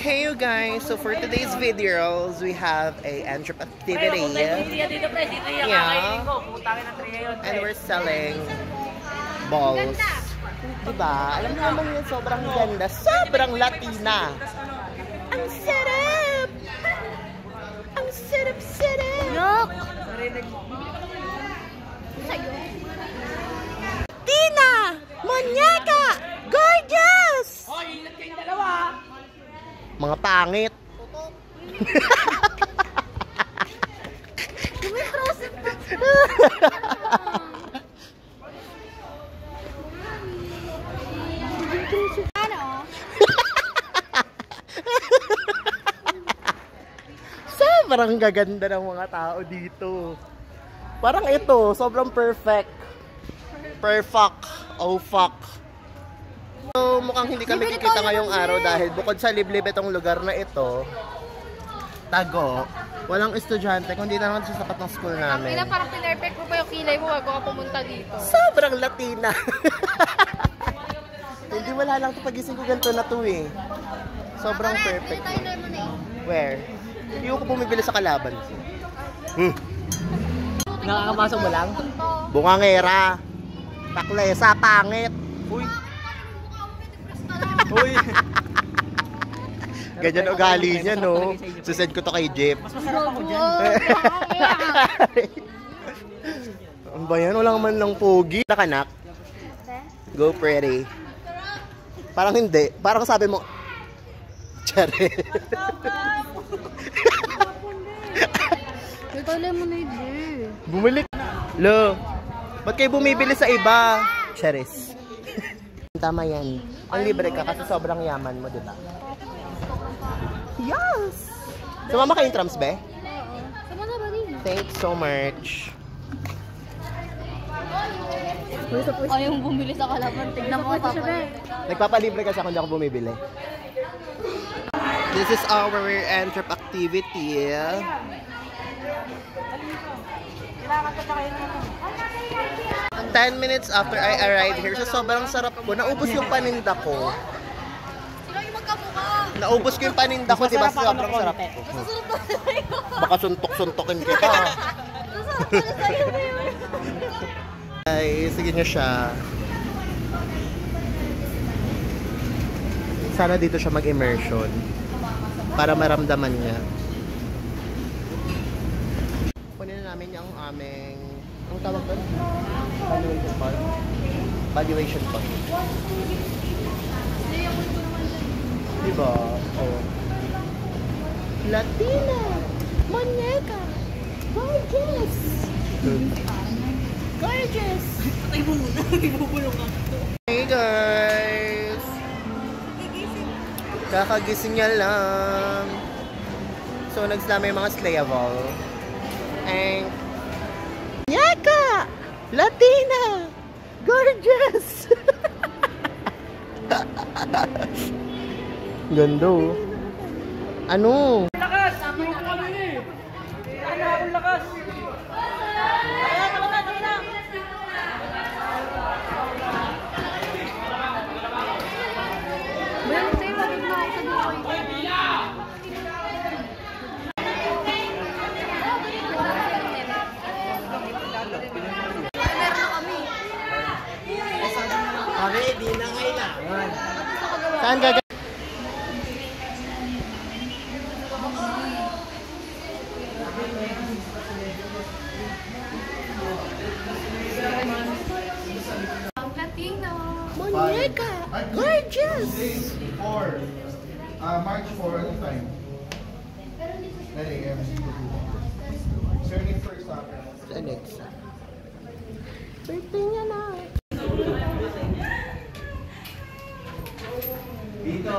Hey you guys, so for today's videos, we have a Entrep activity. Yeah. And we're selling balls. Diba? Alam mo naman yun, sobrang ganda. Sobrang Latina. Ang sarap! Ang sarap-sarap! Look! Tina! Monyeka! Gorgeous! Oh, ingat kayong dalawa! Mga pangit. Ano? Sobrang gaganda ng mga tao dito. Parang ito, sobrang perfect. Perfect. Oh fuck. So, mukhang hindi kami kikita ngayong araw dahil bukod sa liblib itong lugar na ito, tago, walang estudyante kundi na naman sa sapat ng school namin. Ang parang pinerfect mo pa yung kilay mo bago ka pumunta dito. Sobrang Latina. Hindi, wala lang ito pagising ko ganito na to eh. Sobrang perfect. Where? Hindi ko bumibili sa kalaban. Nakakamasok mo lang? Bungangera. Taklesa, pangit. Uy. Uy. Ganyan ugali niya, no? Susend ko to kay Jeep. Mas masarap ako dyan. Ano ba yan? Walang man lang pogi. Nakanak? Go pretty. Parang hindi. Parang sabi mo, Chare. Ito lemonade eh. Bumalik. Lo, ba't kayo bumibili sa iba? Charis. Tama yan. Ang libre ka kasi sobrang yaman mo, diba? Yes! Sumama kayong trams, be? Oo. Sama na ba rin? Thanks so much. Ayaw bumili sa kalaban. Tignan mo pa pa. Nagpapalibre kasi ako, hindi ako bumibili. This is our Entrep activity. 10 minutes after I arrived here, so sobrang sarap ko. Naubos yung paninda ko. Sino yung magkabuka? Naubos ko yung paninda ko, diba? Sobrang sarap ko. Baka suntok-suntokin kita. Ay, sige niya siya. Sana dito siya mag-immersion para maramdaman niya. Kunin na namin yung aming, anong tawag doon? Valuation part. Valuation part. Diba? Oh. Latina! Monyeka! Gorgeous! Gorgeous! Patay mo muna. Ibubulong ako. Hey guys! Kakagising niya lang. So, nagsama yung mga slayable. And Nyaka! Latina! Gorgeous! Ganda oh. Ano? Lakas! Sabi ko kami eh. Ano akong lakas? Meron sa'yo, bakit na ako sa buhay? Kami, di na kailangan. Saan gagawin? Latino. Monyeka! Gorgeous! March 4 at the time. 9 a.m. Surname first after. Alexa. Birthday niya na. Dito.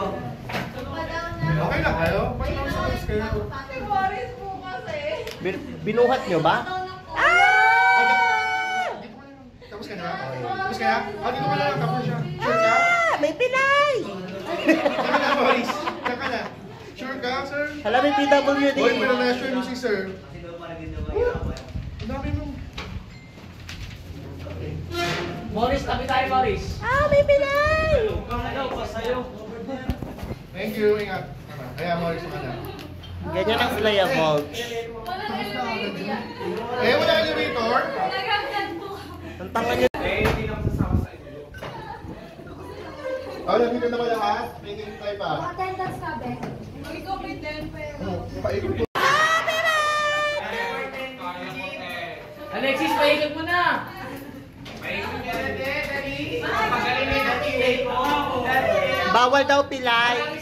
Okay na kayo? Pwede naman sa alis kayo. Binuhat nyo ba? Tapos ka na? Tapos ka na? Dito ka na lang. Tapos siya. Sure ka? May Pinay! Saka na, Maurice. Saka na. Sure ka, sir? Hala, may PWD. Boy, pinanasyon mo si sir. Ang dami mo. Morris, tabi tayo, Morris. May Pinay! Hello, pasayo. Thank you. Ingat. Kaya mo rin sa kanan. Ganyan ang Slaya Bulge. Eh, wala elevator? Ang tanga niya. Nandito na ba lahat? May hintay pa. Attendance ka, Be. Ikaw may 10 pero. Paikot po. Alexis, paikot mo na! Bawal daw pilay.